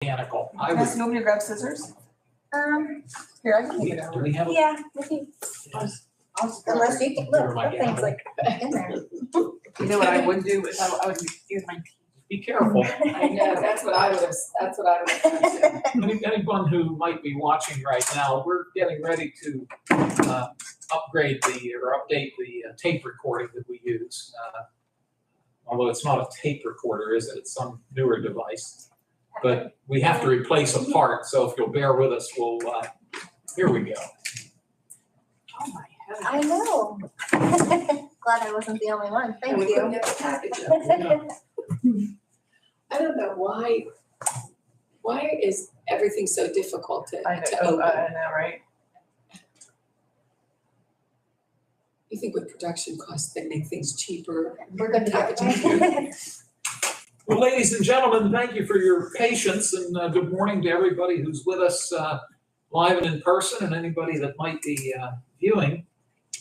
mechanical. You want me to grab scissors? Here, I can take it Do over. we have? Yeah, I think, unless you can, look, that thing's like in there. You know what I would do is I would use my teeth. Be careful. I know, that's what I would have. Anyone who might be watching right now, we're getting ready to upgrade or update the tape recording that we use. Although it's not a tape recorder, is it? It's some newer device. But we have to replace a part, so if you'll bear with us, we'll, here we go. Oh my heavens. I know. Glad I wasn't the only one, thank And we couldn't you. get the package up. I don't know why is everything so difficult to open? I know, right? You think with production costs, they make things cheaper? We're gonna Packaging. Well, ladies and gentlemen, thank you for your patience, and good morning to everybody who's with us live and in person, and anybody that might be viewing.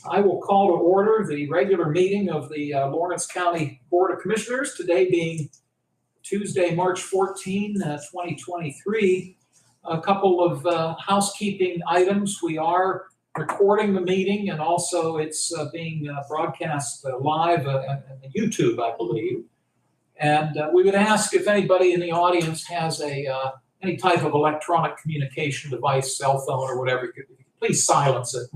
I will call to order the regular meeting of the Lawrence County Board of Commissioners, today being Tuesday, March 14, 2023. A couple of housekeeping items. We are recording the meeting, and also it's being broadcast live on YouTube, I believe. And we would ask if anybody in the audience has any type of electronic communication device, cell phone or whatever, please silence it.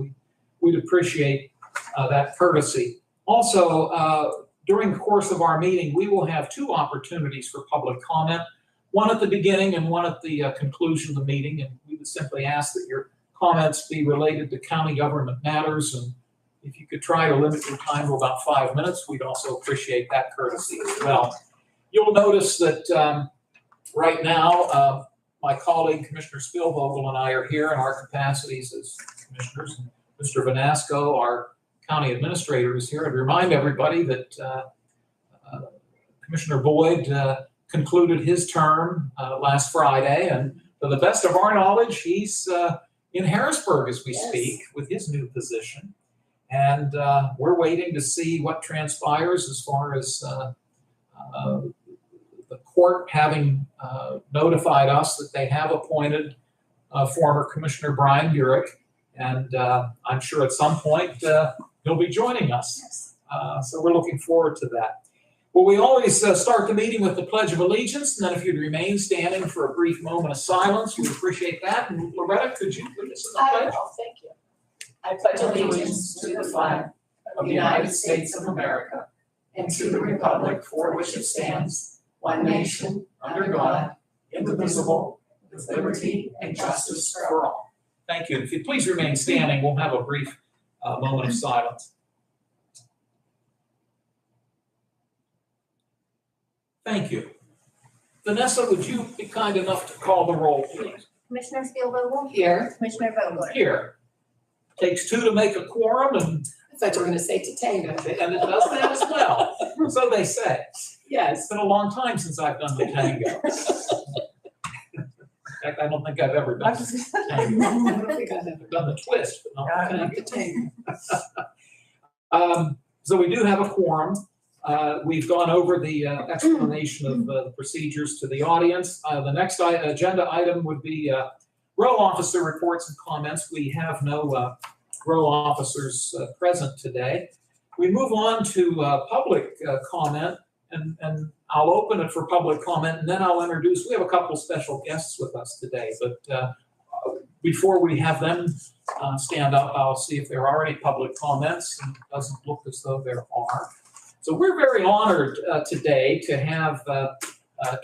We'd appreciate that courtesy. Also, during the course of our meeting, we will have two opportunities for public comment, one at the beginning and one at the conclusion of the meeting. And we would simply ask that your comments be related to county government matters. And if you could try to limit your time to about 5 minutes, we'd also appreciate that courtesy as well. You'll notice that right now, my colleague, Commissioner Spielvogel, and I are here in our capacities as commissioners. And Mr. Vanasco, our county administrator, is here. I'd remind everybody that Commissioner Boyd concluded his term last Friday, and to the best of our knowledge, he's in Harrisburg as we speak with his new position. And we're waiting to see what transpires as far as the court having notified us that they have appointed former Commissioner Brian Burek, and I'm sure at some point he'll be joining us. So we're looking forward to that. Well, we always start the meeting with the Pledge of Allegiance, and then if you'd remain standing for a brief moment of silence, we'd appreciate that. And Loretta, could you lead us in the pledge? Thank you. I pledge allegiance to the flag of the United States of America and to the republic for which it stands, one nation, under God, indivisible, with liberty and justice for all. Thank you. If you'd please remain standing, we'll have a brief moment of silence. Thank you. Vanessa, would you be kind enough to call the roll, please? Commissioner Spielvogel? Here. Commissioner Vogler? Here. Takes two to make a quorum, and I thought you were gonna say Tatango. it does that as well. So they say. Yes. It's been a long time since I've done the tango. In fact, I don't think I've ever done the tango. I don't think I've ever I've done the twist, but not the done tango. the tango. So we do have a quorum. We've gone over the explanation of the procedures to the audience. The next agenda item would be row officer reports and comments. We have no row officers present today. We move on to public comment, and I'll open it for public comment, and then I'll introduce, we have a couple special guests with us today, but before we have them stand up, I'll see if there are any public comments, and it doesn't look as though there are. So we're very honored today to have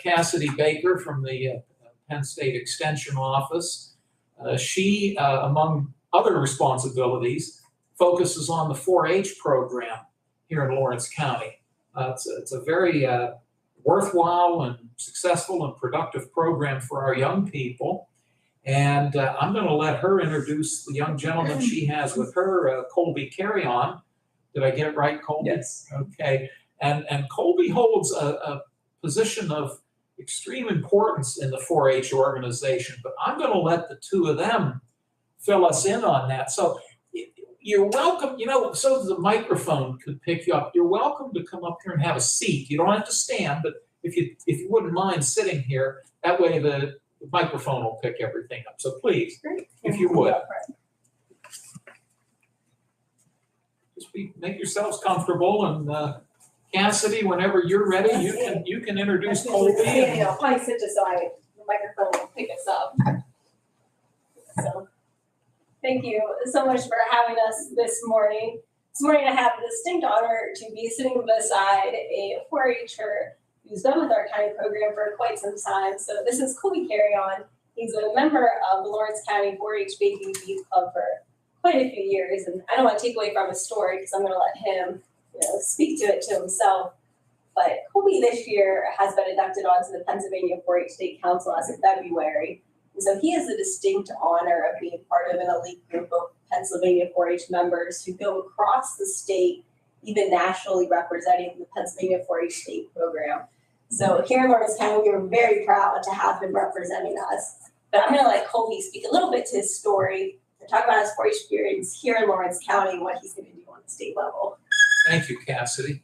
Cassidy Baker from the Penn State Extension Office. She, among other responsibilities, focuses on the 4-H program here in Lawrence County. It's a very worthwhile and successful and productive program for our young people. And I'm going to let her introduce the young gentleman she has with her, Colby Carry-On. Did I get it right, Colby? Yes. Okay. And Colby holds a position of extreme importance in the 4-H organization, but I'm going to let the two of them fill us in on that. So you're welcome, so the microphone could pick you up. You're welcome to come up here and have a seat. You don't have to stand, but if you wouldn't mind sitting here, that way the The microphone will pick everything up, so please, Great. if you would. Just make yourselves comfortable, and Cassidy, whenever you're ready, you can introduce Colby. Standing up, probably sit just so the microphone will pick us up. So, thank you so much for having us this morning. This morning I have the distinct honor to be sitting beside a 4-H'er who's been with our county program for quite some time. So this is Colby Carry-On. He's a member of the Lawrence County 4-H Baby Youth Club for quite a few years, and I don't want to take away from his story because I'm going to let him, speak to it to himself. But Colby this year has been inducted onto the Pennsylvania 4-H State Council as of February. And so he has the distinct honor of being part of an elite group of Pennsylvania 4-H members who go across the state, even nationally representing the Pennsylvania 4-H State program. So here in Lawrence County, we are very proud to have him representing us. But I'm going to let Colby speak a little bit to his story and talk about his 4-H experience here in Lawrence County and what he's going to do on the state level. Thank you, Cassidy.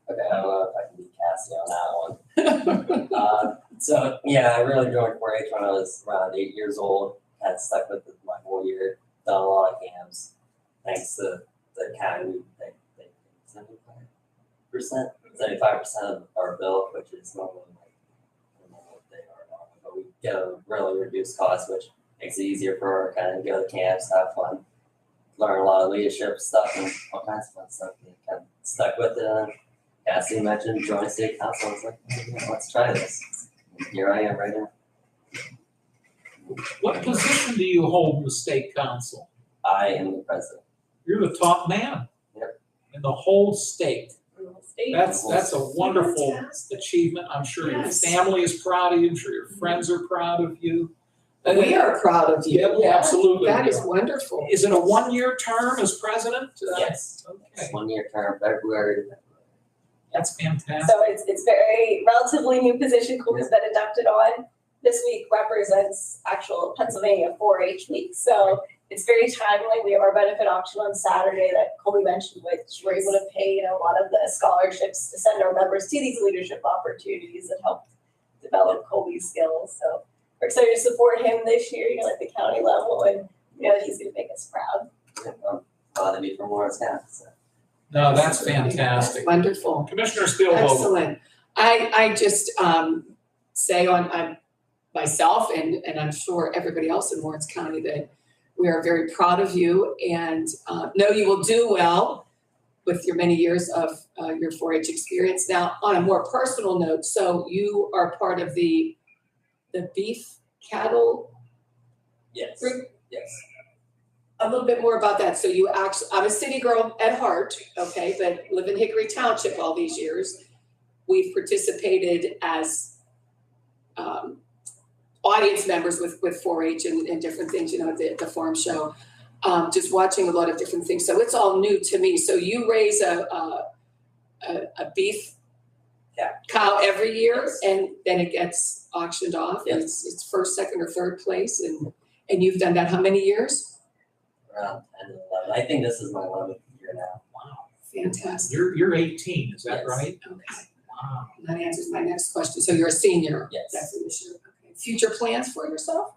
Okay, I don't know if I can be Cassie on that one. So yeah, I really joined 4-H when I was around 8 years old. Had stuck with it my whole year. Done a lot of camps. Thanks to the county, they 75% of our bill, which is normally like what they are normally, but we get a really reduced cost, which makes it easier for our county to go to camps, have fun, learn a lot of leadership stuff and all kinds of fun stuff. And kind of stuck with it. And Cassie mentioned join state council. I was like, oh, yeah, let's try this. And here I am right now. What position do you hold in the state council? I am the president. You're the top man. Yep. In the whole state. State. That's a wonderful Fantastic. achievement. I'm sure Yes. your family is proud of you. I'm sure your friends are proud of you. We are proud of you. Yeah, absolutely. That is wonderful. Is it a one-year term as president? Yes. Okay, It's 1 year term, February to February. that's fantastic. So it's very relatively new position Colby's been inducted on. This week represents actual Pennsylvania 4-H week. So it's very timely. We have our benefit auction on Saturday that Colby mentioned, which we're able to pay a lot of the scholarships to send our members to these leadership opportunities that help develop Colby's skills. So we're excited to support him this year, at the county level, and he's going to make us proud. Glad to be from Lawrence County. So. No, that's fantastic. Wonderful. Commissioner Spielvogel. Excellent. I just say on myself and I'm sure everybody else in Lawrence County that we are very proud of you and know you will do well with your many years of your 4-H experience. Now, on a more personal note, so you are part of the beef cattle Yes. group? Yes. A little bit more about that. So you actually, I'm a city girl at heart, okay, but live in Hickory Township all these years. We've participated as audience members with 4-H and different things, at the farm show, just watching a lot of different things. So it's all new to me. So you raise a beef cow every year, and then it gets auctioned off. Yes. And it's first, second, or third place, and you've done that how many years? Around 10 to 11. I think this is my 11th year now. Wow. Fantastic. You're 18, is that Yes. right? Okay. Wow. That answers my next question. So you're a senior? Yes. After this year. Okay. Future plans for yourself?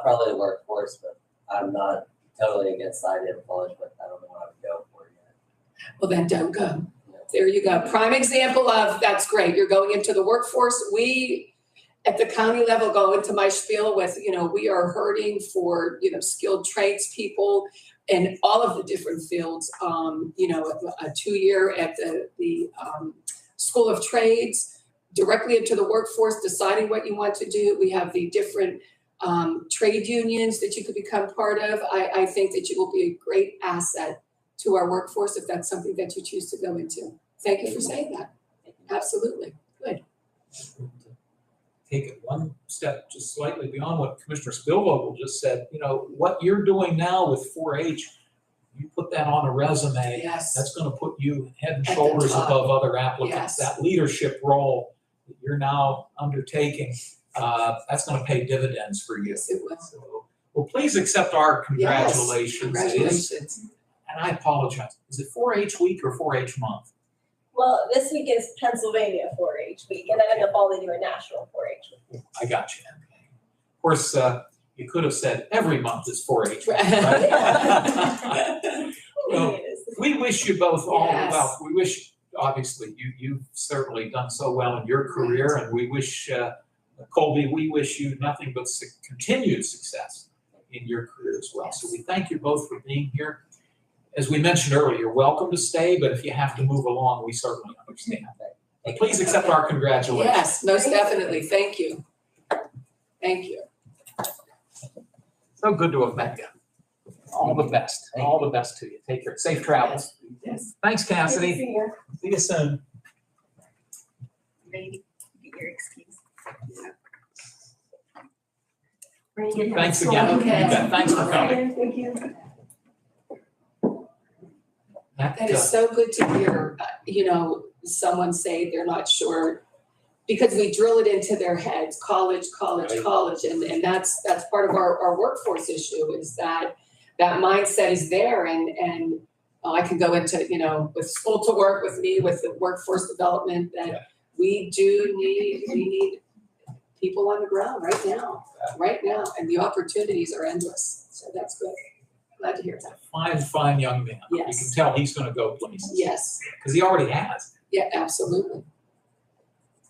Probably the workforce, but I'm not totally against the idea of college, but I don't know what I would go for yet. Well, then don't go. You know. There you go. Prime example of that's great. You're going into the workforce. We at the county level go into my spiel with, we are hurting for, skilled tradespeople in all of the different fields. A 2-year at the School of Trades, directly into the workforce, deciding what you want to do. We have the different trade unions that you could become part of. I think that you will be a great asset to our workforce if that's something that you choose to go into. Thank you for saying that. Absolutely. Good. Take it one step just slightly beyond what Commissioner Spielvogel just said. What you're doing now with 4-H, you put that on a resume. Yes. That's going to put you head and At the shoulders top. above other applicants. Yes. That leadership role that you're now undertaking, that's going to pay dividends for you. Yes, it will. So, well, please accept our congratulations. Congratulations. And I apologize. Is it 4-H week or 4-H month? Well, this week is Pennsylvania 4-H week, and then in the fall they do a national 4-H week. I got you. Of course, you could have said every month is 4-H. Well, It is. we wish you both all Yes. well. We wish, obviously, you've certainly done so well in your career, and we wish, Colby, we wish you nothing but continued success in your career as well. So we thank you both for being here. As we mentioned earlier, you're welcome to stay, but if you have to move along, we certainly understand. And please accept our congratulations. Yes, most definitely. Thank you. Thank you. So good to have met you. All the best. All the best to you. Take care. Safe travels. Yes. Thanks, Good to Cassidy. see you. See you soon. Maybe get your excuse. Thanks again. Okay. You bet. Thanks for coming. Thank you. That is so good to hear, someone say they're not sure, because we drill it into their heads, college, and that's part of our workforce issue, is that mindset is there, and I can go into, with school to work with me, with the workforce development, that we need people on the ground right now, and the opportunities are endless, so that's good. Glad to hear that. Fine young man. Yes. You can tell he's going to go places. Yes, Because he already has. yeah, absolutely.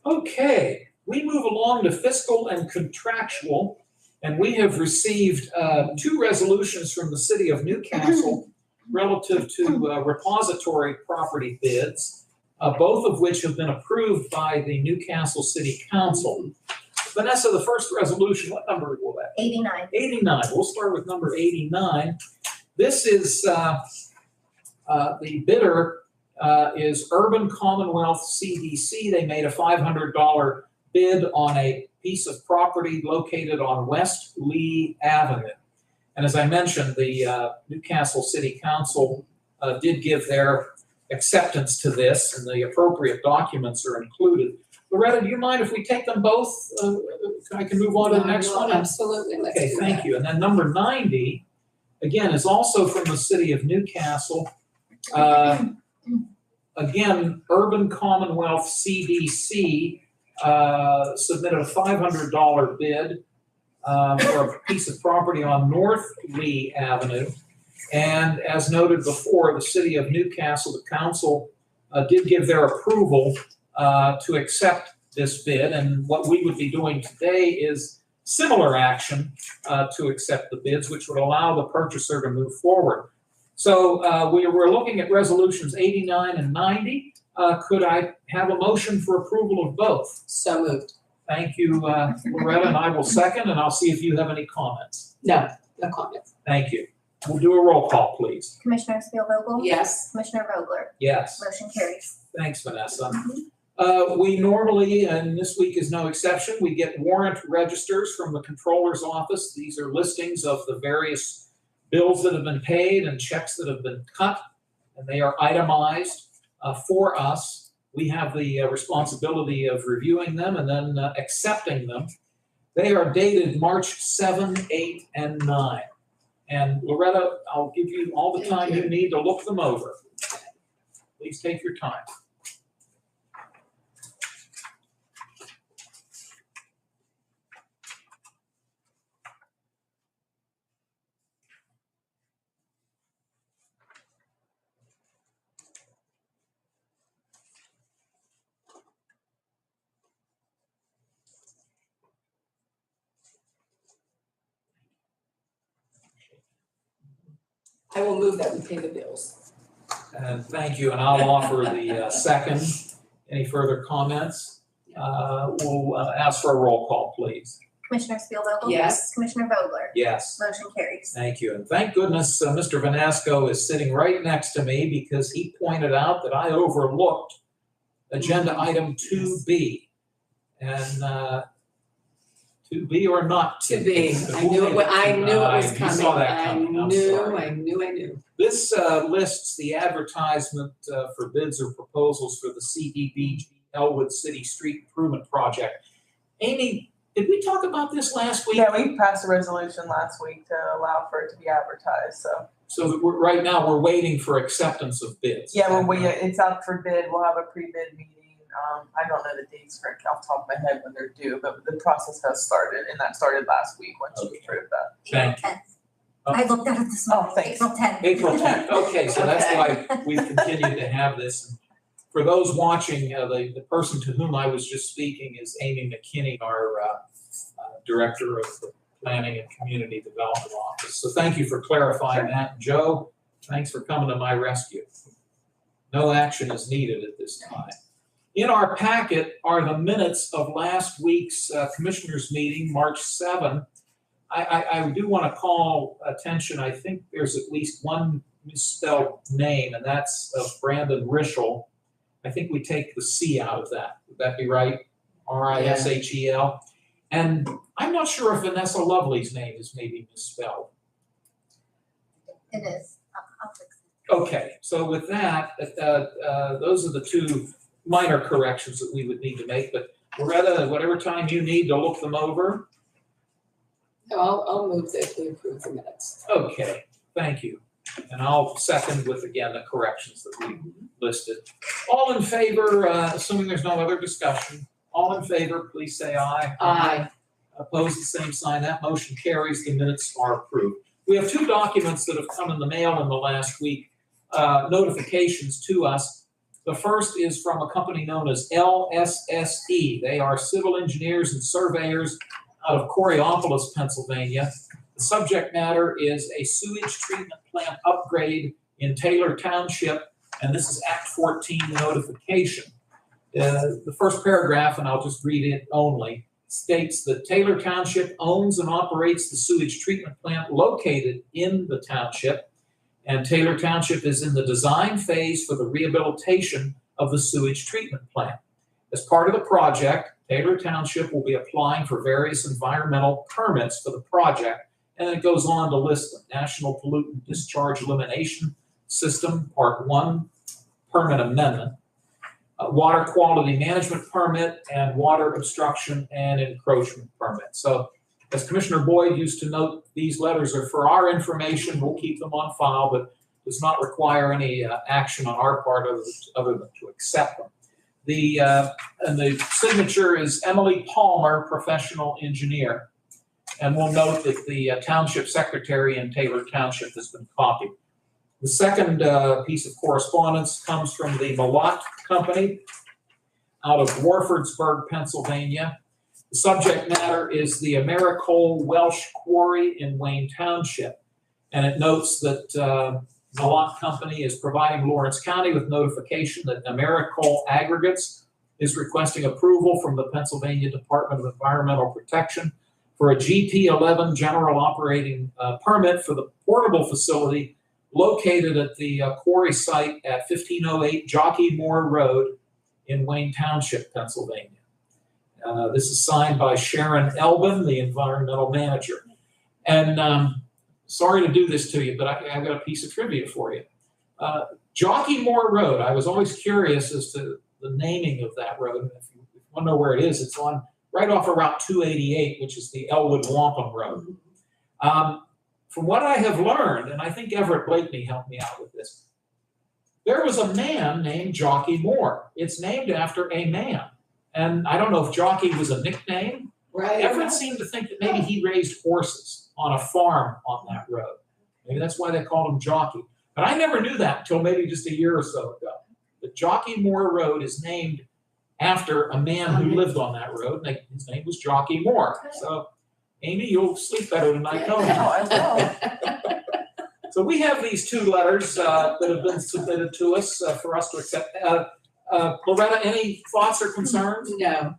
Okay, we move along to fiscal and contractual, and we have received 2 resolutions from the city of Newcastle relative to repository property bids, both of which have been approved by the Newcastle City Council. Vanessa, the first resolution, what number will that be? 89. 89. We'll start with number 89. This is the bidder is Urban Commonwealth CDC. They made a $500 bid on a piece of property located on West Lee Avenue. And as I mentioned, the Newcastle City Council did give their acceptance to this, and the appropriate documents are included. Loretta, do you mind if we take them both? I can move on to the next one? Absolutely. Let's Okay, do thank that. you. And then number 90, again, is also from the city of Newcastle. Again, Urban Commonwealth CDC submitted a $500 bid for a piece of property on North Lee Avenue. And as noted before, the city of Newcastle, the council, did give their approval to accept this bid. And what we would be doing today is similar action to accept the bids, which would allow the purchaser to move forward. So we're looking at resolutions 89 and 90. Could I have a motion for approval of both? So moved. Thank you, Loretta, and I will second, and I'll see if you have any comments. No comments. Thank you. We'll do a roll call, please. Commissioner Spielvogel? Yes. Commissioner Vogler? Yes. Motion carries. Thanks, Vanessa. We normally, and this week is no exception, we get warrant registers from the controller's office. These are listings of the various bills that have been paid and checks that have been cut, and they are itemized for us. We have the responsibility of reviewing them and then accepting them. They are dated March 7, 8, and 9. And Loretta, I'll give you all the time you need to look them over. Please take your time. I will move that we pay the bills. And thank you, and I'll offer the second. Any further comments? We'll ask for a roll call, please. Commissioner Spielvogel? Yes. Commissioner Vogler? Yes. Motion carries. Thank you, and thank goodness Mr. Vanasco is sitting right next to me, because he pointed out that I overlooked agenda item 2B. And 2B or not To be. I knew it was You coming. saw that coming. I'm sorry. I knew. This lists the advertisement for bids or proposals for the CDBG Elwood City Street Improvement Project. Amy, did we talk about this last week? Yeah, we passed a resolution last week to allow for it to be advertised, so. So that right now, we're waiting for acceptance of bids. Yeah, it's out for bid. We'll have a pre-bid meeting. I don't know the dates correctly off the top of my head when they're due, but the process has started, and that started last week once you approved that. Thank you. I looked at it this Oh, morning, thanks. April 10th. April 10th, okay, so that's why we've continued to have this. And for those watching, the person to whom I was just speaking is Amy McKinney, our Director of the Planning and Community Development Office. So thank you for clarifying that. Joe, thanks for coming to my rescue. No action is needed at this time. In our packet are the minutes of last week's Commissioners meeting, March 7. I do want to call attention, I think there's at least one misspelled name, and that's of Brandon Rischel. I think we take the C out of that. Would that be right? Rishel. And I'm not sure if Vanessa Lovely's name is maybe misspelled. It is. I'll fix it. Okay, so with that, those are the two minor corrections that we would need to make, but Loretta, whatever time you need to look them over. No, I'll move that we approve the minutes. Okay, thank you. And I'll second with, again, the corrections that we listed. All in favor, assuming there's no other discussion, all in favor, please say aye. Aye. Opposed, the same sign. That motion carries. The minutes are approved. We have two documents that have come in the mail in the last week, notifications to us. The first is from a company known as LSSE. They are civil engineers and surveyors out of Coraopolis, Pennsylvania. The subject matter is a sewage treatment plant upgrade in Taylor Township, and this is Act 14 notification. The first paragraph, and I'll just read it only, states that Taylor Township owns and operates the sewage treatment plant located in the township, and Taylor Township is in the design phase for the rehabilitation of the sewage treatment plant. As part of the project, Taylor Township will be applying for various environmental permits for the project, and it goes on to list them. National Pollutant Discharge Elimination System, Part 1, Permit Amendment, Water Quality Management Permit, and Water Obstruction and Encroachment Permit. So, as Commissioner Boyd used to note, these letters are for our information. We'll keep them on file, but does not require any action on our part other than to accept them. And the signature is Emily Palmer, professional engineer. And we'll note that the township secretary in Taylor Township has been copied. The second piece of correspondence comes from the Malott Company out of Warfordsburg, Pennsylvania. The subject matter is the Americole Welsh Quarry in Wayne Township. And it notes that Malott Company is providing Lawrence County with notification that Americole Aggregates is requesting approval from the Pennsylvania Department of Environmental Protection for a GP11 general operating permit for the portable facility located at the quarry site at 1508 Jockey Moore Road in Wayne Township, Pennsylvania. This is signed by Sharon Elbin, the environmental manager. And sorry to do this to you, but I've got a piece of trivia for you. Jockey Moore Road, I was always curious as to the naming of that road. If you want to know where it is, it's on right off of Route 288, which is the Elwood Wampum Road. From what I have learned, and I think Everett Blakeney helped me out with this, there was a man named Jockey Moore. It's named after a man. And I don't know if Jockey was a nickname. Right. Everett seemed to think that maybe he raised horses on a farm on that road. Maybe that's why they called him Jockey. But I never knew that until maybe just a year or so ago. The Jockey Moore Road is named after a man who lived on that road. And his name was Jockey Moore. So, Amy, you'll sleep better tonight, don't you? I will. So we have these two letters that have been submitted to us for us to accept. Loretta, any thoughts or concerns? No.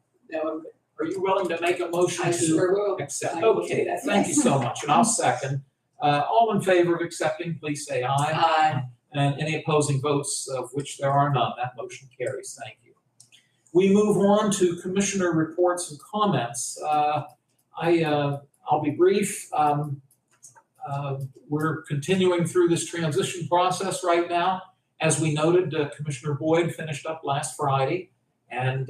Are you willing to make a motion I to sure will. accept? I will do Okay, that. thank you so much, and I'll second. All in favor of accepting, please say aye. Aye. And any opposing votes, of which there are none, that motion carries. Thank you. We move on to commissioner reports and comments. I'll be brief. We're continuing through this transition process right now. As we noted, Commissioner Boyd finished up last Friday, and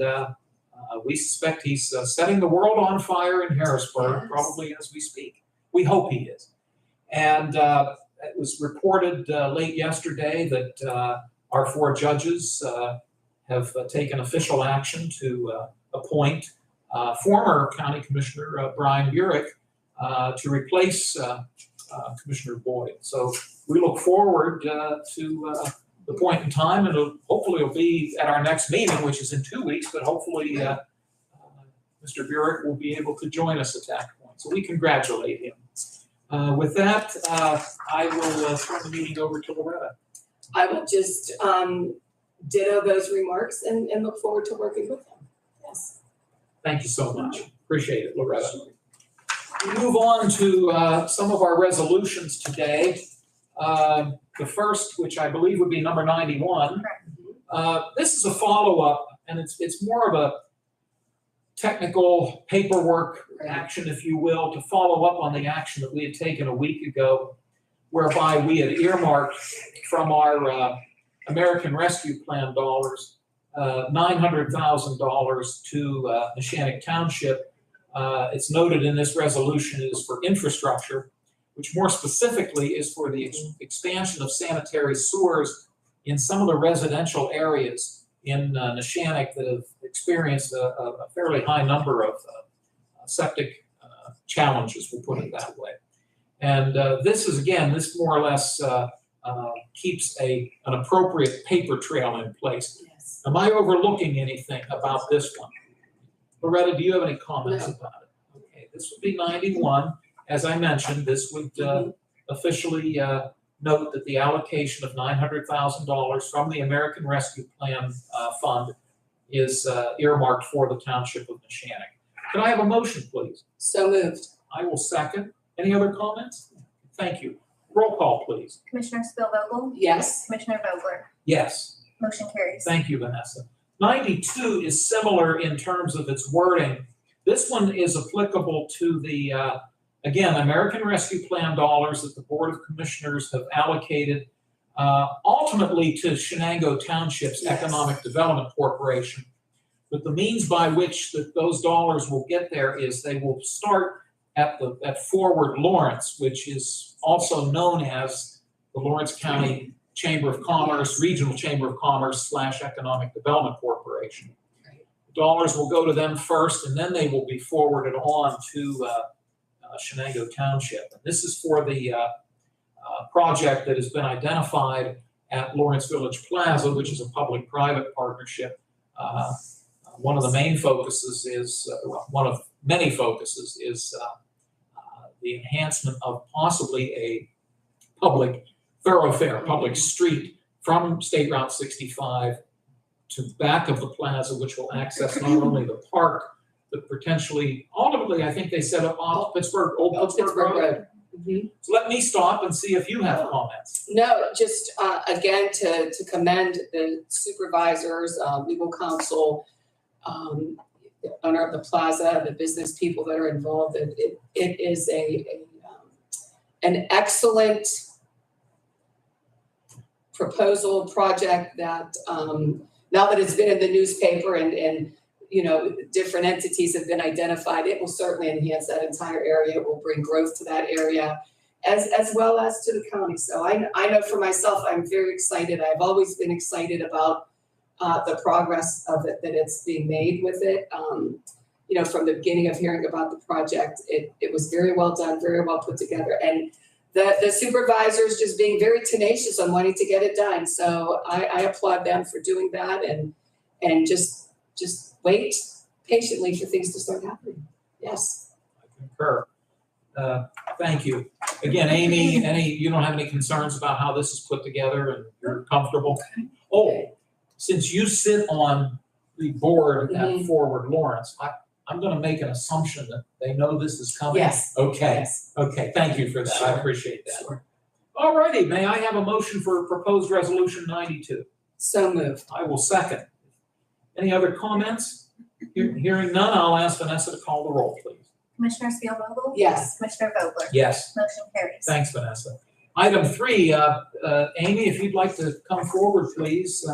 we suspect he's setting the world on fire in Harrisburg, Yes. probably as we speak. We hope he is. And it was reported late yesterday that our 4 judges have taken official action to appoint former County Commissioner Brian Burek to replace Commissioner Boyd. So we look forward to the point in time, and hopefully it'll be at our next meeting, which is in 2 weeks, but hopefully Mr. Burek will be able to join us at that point. So we congratulate him. With that, I will turn the meeting over to Loretta. I will just ditto those remarks and look forward to working with them. Yes. Thank you so much. Appreciate it, Loretta. We move on to some of our resolutions today. The first, which I believe would be number 91. This is a follow-up, and it's more of a technical paperwork action, if you will, to follow up on the action that we had taken a week ago, whereby we had earmarked from our American Rescue Plan dollars $900,000 to Neshannock Township. It's noted in this resolution is for infrastructure, which more specifically is for the expansion of sanitary sewers in some of the residential areas in Neshannock that have experienced a fairly high number of septic challenges, we'll put it that way. And this is, again, this more or less keeps an appropriate paper trail in place. Yes. Am I overlooking anything about this one? Loretta, do you have any comments about it? Okay, this would be 91. As I mentioned, this would officially note that the allocation of $900,000 from the American Rescue Plan Fund is earmarked for the Township of Neshannock. Can I have a motion, please? So moved. I will second. Any other comments? Thank you. Roll call, please. Commissioner Spielvogel? Yes. Commissioner Vogler? Yes. Motion carries. Thank you, Vanessa. 92 is similar in terms of its wording. This one is applicable to the again, American Rescue Plan dollars that the Board of Commissioners have allocated ultimately to Shenango Township's Economic Development Corporation. But the means by which those dollars will get there is they will start at Forward Lawrence, which is also known as the Lawrence County Chamber of Commerce, Regional Chamber of Commerce / Economic Development Corporation. The dollars will go to them first, and then they will be forwarded on to Shenango Township. And this is for the project that has been identified at Lawrence Village Plaza, which is a public-private partnership. One of the main focuses is, one of many focuses is the enhancement of possibly a public thoroughfare, public street from State Route 65 to the back of the plaza, which will access not only the park, but potentially, ultimately, I think they set up off Pittsburgh, Old Pittsburgh Road. Mm-hmm. So let me stop and see if you have comments. No, just again to commend the supervisors, legal counsel, the owner of the plaza, the business people that are involved. It is an excellent proposal project that now that it's been in the newspaper and you know, different entities have been identified, it will certainly enhance that entire area. It will bring growth to that area as well as to the county. So I know for myself, I'm very excited. I've always been excited about the progress of it, that it's being made with it. You know, from the beginning of hearing about the project, it was very well done, very well put together. And the supervisors just being very tenacious on wanting to get it done. So I applaud them for doing that and just wait patiently for things to start happening. Yes. I concur. Thank you. Again, Amy, you don't have any concerns about how this is put together and you're comfortable? Oh, since you sit on the board at Forward Lawrence, I'm going to make an assumption that they know this is coming. Yes. Okay. Yes. Okay. Thank you for that. Sure. I appreciate that. Sure. All righty. May I have a motion for proposed resolution 92? So moved. I will second. Any other comments? Hearing none, I'll ask Vanessa to call the roll, please. Commissioner Spielvogel? Yes. Commissioner Vogler? Yes. Motion carries. Thanks, Vanessa. Item 3, Amy, if you'd like to come forward, please.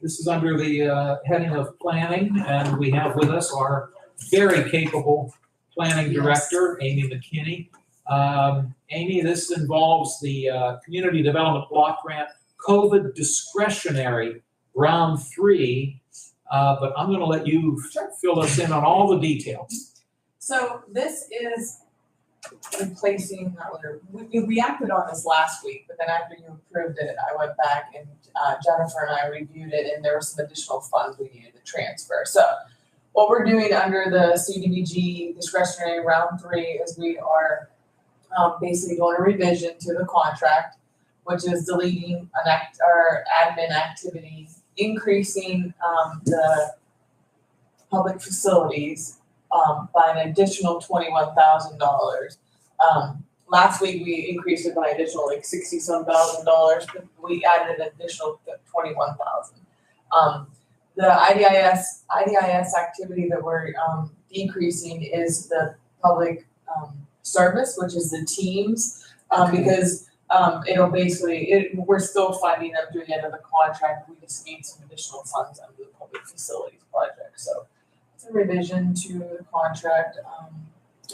This is under the heading of planning, and we have with us our very capable planning director, Amy McKinney. Amy, this involves the Community Development Block Grant COVID discretionary round 3, but I'm going to let you fill us in on all the details. So this is replacing, we acted on this last week, but then after you approved it, I went back and Jennifer and I reviewed it, and there were some additional funds we needed to transfer. So what we're doing under the CDBG discretionary round 3 is we are basically doing a revision to the contract, which is deleting our admin activity, increasing the public facilities by an additional $21,000. Last week we increased it by an additional like $60-some thousand, but we added an additional $21,000. The IDIS activity that we're decreasing is the public service, which is the teams, because it'll basically, we're still funding them through the end of the contract. We just need some additional funds under the public facilities project. So it's a revision to the contract.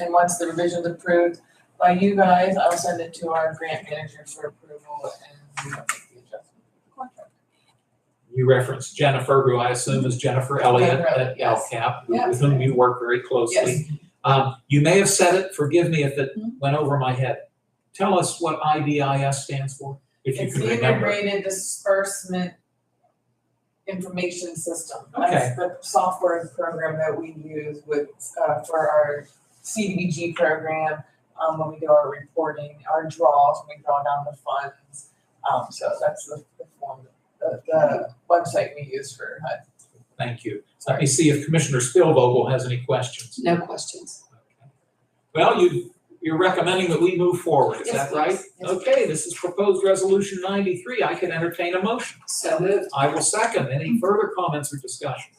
And once the revision is approved by you guys, I'll send it to our grant manager for approval, and we will make the adjustment to the contract. You referenced Jennifer, who I assume is Jennifer Elliott at Yes. LCAP, Yes. with whom you work very closely. You may have said it, forgive me if it went over my head. Tell us what IDIS stands for, if you It's can the remember. Integrated Disbursement Information System. Okay. That's the software program that we use with, for our CDBG program, when we do our reporting, our draws, when we draw down the funds. So that's the form, the website we use for HUD. Thank you. Let me see if Commissioner Spielvogel has any questions. No questions. Well, you're recommending that we move forward, is Yes, that right? please. Yes, Okay, this is proposed resolution 93. I can entertain a motion. So moved. I will second. Any further comments or discussion?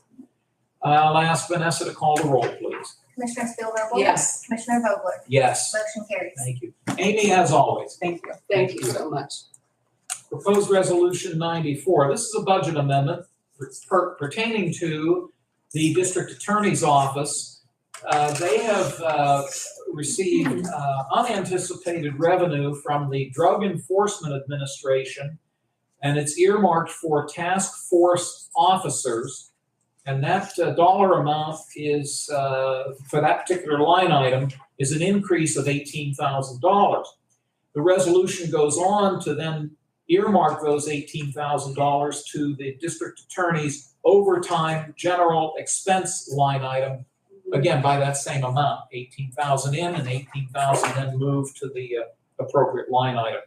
I'll ask Vanessa to call the roll, please. Commissioner Spielvogel? Yes. Commissioner Vogler? Yes, Motion carries. thank you. Amy, as always. Thank you. Thank you so much. Proposed resolution 94. This is a budget amendment pertaining to the district attorney's office. They have received unanticipated revenue from the Drug Enforcement Administration, and it's earmarked for task force officers. And that dollar amount is, for that particular line item, is an increase of $18,000. The resolution goes on to then earmark those $18,000 to the district attorney's overtime general expense line item, again, by that same amount, $18,000 in and $18,000 then moved to the appropriate line item.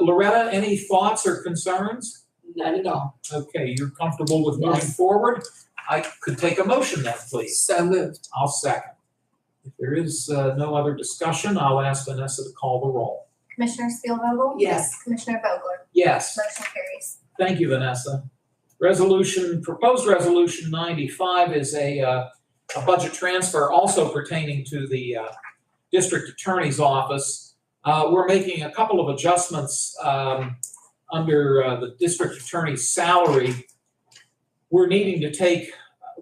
Loretta, any thoughts or concerns? None at all. Okay, you're comfortable with moving Yes. forward? I could take a motion then, please. So moved. I'll second. If there is no other discussion, I'll ask Vanessa to call the roll. Commissioner Spielvogel? Yes. Commissioner Vogler? Yes. Motion carries. Thank you, Vanessa. Proposed resolution 95 is a budget transfer also pertaining to the district attorney's office. We're making a couple of adjustments under the district attorney's salary. We're needing to take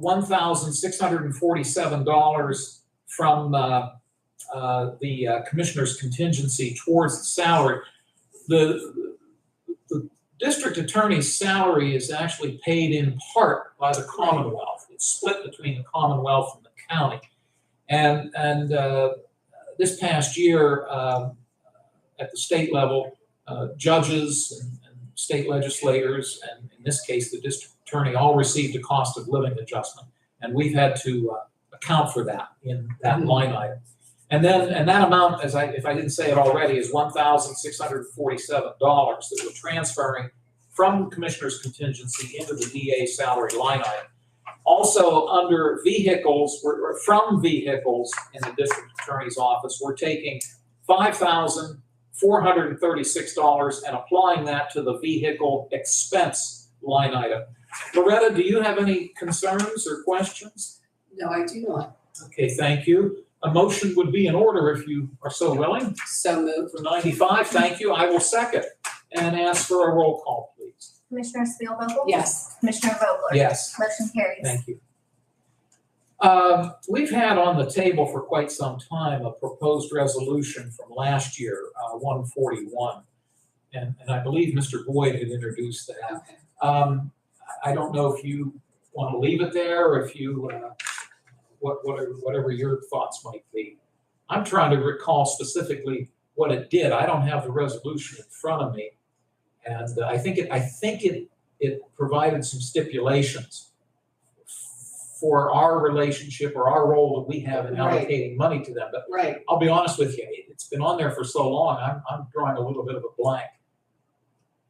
$1,647 from the commissioner's contingency towards the salary. The district attorney's salary is actually paid in part by the Commonwealth. It's split between the Commonwealth and the county. And this past year, at the state level, judges and state legislators, and in this case, the district attorney, all received a cost of living adjustment. And we've had to account for that in that line item. And that amount, if I didn't say it already, is $1,647 that we're transferring from the commissioner's contingency into the DA salary line item. Also, under vehicles, from vehicles in the district attorney's office, we're taking $5,436 and applying that to the vehicle expense line item. Loretta, do you have any concerns or questions? No, I do not. Okay, thank you. A motion would be in order if you are so willing. So moved. For 95, thank you. I will second and ask for a roll call, please. Commissioner Spielvogel? Yes. Commissioner Vogler? Yes. Motion carries. Thank you. We've had on the table for quite some time a proposed resolution from last year, 141. And I believe Mr. Boyd had introduced that. I don't know if you want to leave it there or if you, whatever your thoughts might be. I'm trying to recall specifically what it did. I don't have the resolution in front of me. And I think it provided some stipulations for our relationship or our role that we have in allocating money to them. But I'll be honest with you, it's been on there for so long, I'm drawing a little bit of a blank.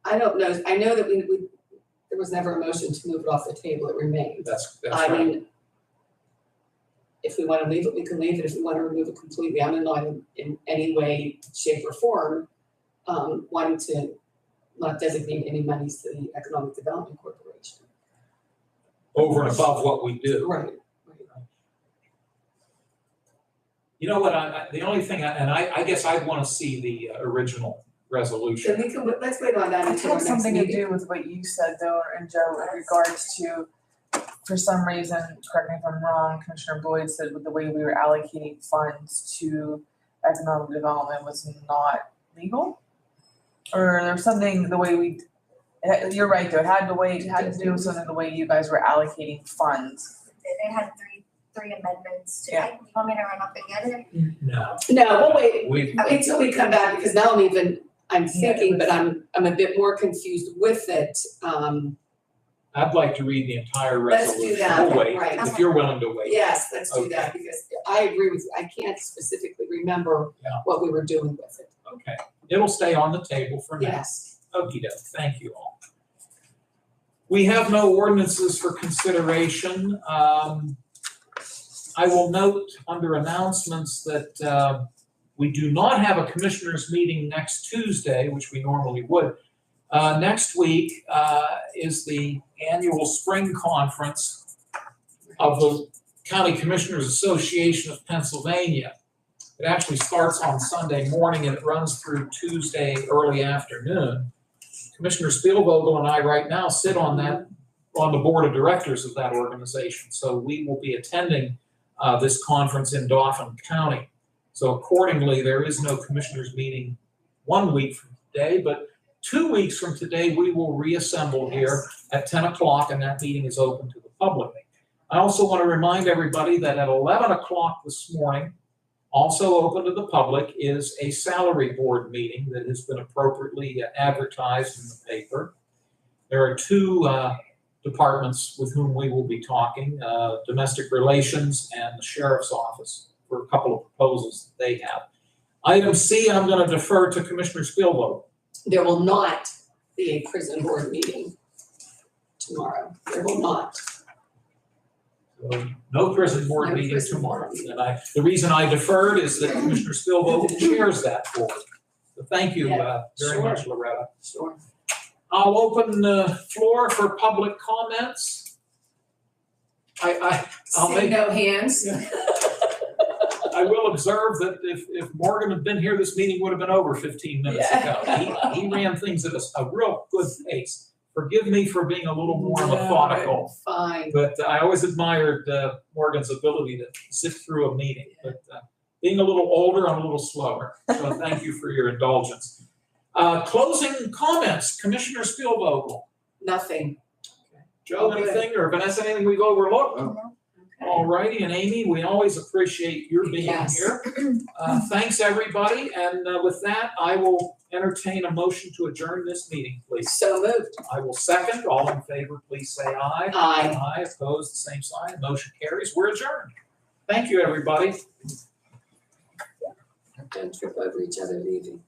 I don't know. I know that there was never a motion to move it off the table. It remained. That's I right. mean, if we want to leave it, we can leave it. If we want to remove it completely, I'm not in any way, shape, or form wanting to not designate any monies to the Economic Development Corporation. Over and above what we do. Right. You know what, the only thing, I guess I'd want to see the original resolution. Then let's wait on that It until our had next something to meeting. do with what you said though, and Joe, in regards to, for some reason, correct me if I'm wrong, Commissioner Boyd said with the way we were allocating funds to economic development was not legal? Or there's something, the way you're right though, it had to do with something the way you guys were allocating funds. It had three amendments to Yeah. it. You want me to run up and get it? No. No, we'll wait We, until we come back because now I'm thinking, but I'm a bit more confused with it. I'd like to read the entire Let's do resolution. that, We'll wait, right. if you're willing to wait. Yes, let's do that Okay. because I agree with you. I can't specifically remember Yeah. what we were doing with it. Okay, it'll stay on the table for now. Yes. Okey-doke, thank you all. We have no ordinances for consideration. I will note under announcements that we do not have a commissioners meeting next Tuesday, which we normally would. Next week is the annual spring conference of the County Commissioners Association of Pennsylvania. It actually starts on Sunday morning and it runs through Tuesday early afternoon. Commissioner Spielvogel and I right now sit on the board of directors of that organization. So we will be attending this conference in Dauphin County. So accordingly, there is no commissioners meeting 1 week from today, but 2 weeks from today, we will reassemble here at 10 o'clock and that meeting is open to the public. I also want to remind everybody that at 11 o'clock this morning, also open to the public, is a salary board meeting that has been appropriately advertised in the paper. There are two departments with whom we will be talking, domestic relations and the sheriff's office, for a couple of proposals that they have. Item C, I'm going to defer to Commissioner Spielvogel. There will not be a prison board meeting tomorrow. There will not. So, no prison board No meeting prison tomorrow. board meeting. And the reason I deferred is that Commissioner Spielvogel chairs that board. So thank you very Sure. much, Loretta. Sure. I'll open the floor for public comments. I'll See make, no hands. I will observe that if Morgan had been here, this meeting would have been over 15 minutes ago. He ran things at a real good pace. Forgive me for being a little more methodical, Fine. but I always admired Morgan's ability to sit through a meeting. But being a little older, I'm a little slower. So thank you for your indulgence. Closing comments, Commissioner Spielvogel. Nothing. Joe, anything, or Vanessa, anything we've overlooked? No. All righty, and Amy, we always appreciate your being Yes. here. Thanks, everybody, and with that, I will entertain a motion to adjourn this meeting, please. So moved. I will second. All in favor, please say aye. Aye. Aye, opposed, the same sign. Motion carries. We're adjourned. Thank you, everybody. Don't trip over each other leaving.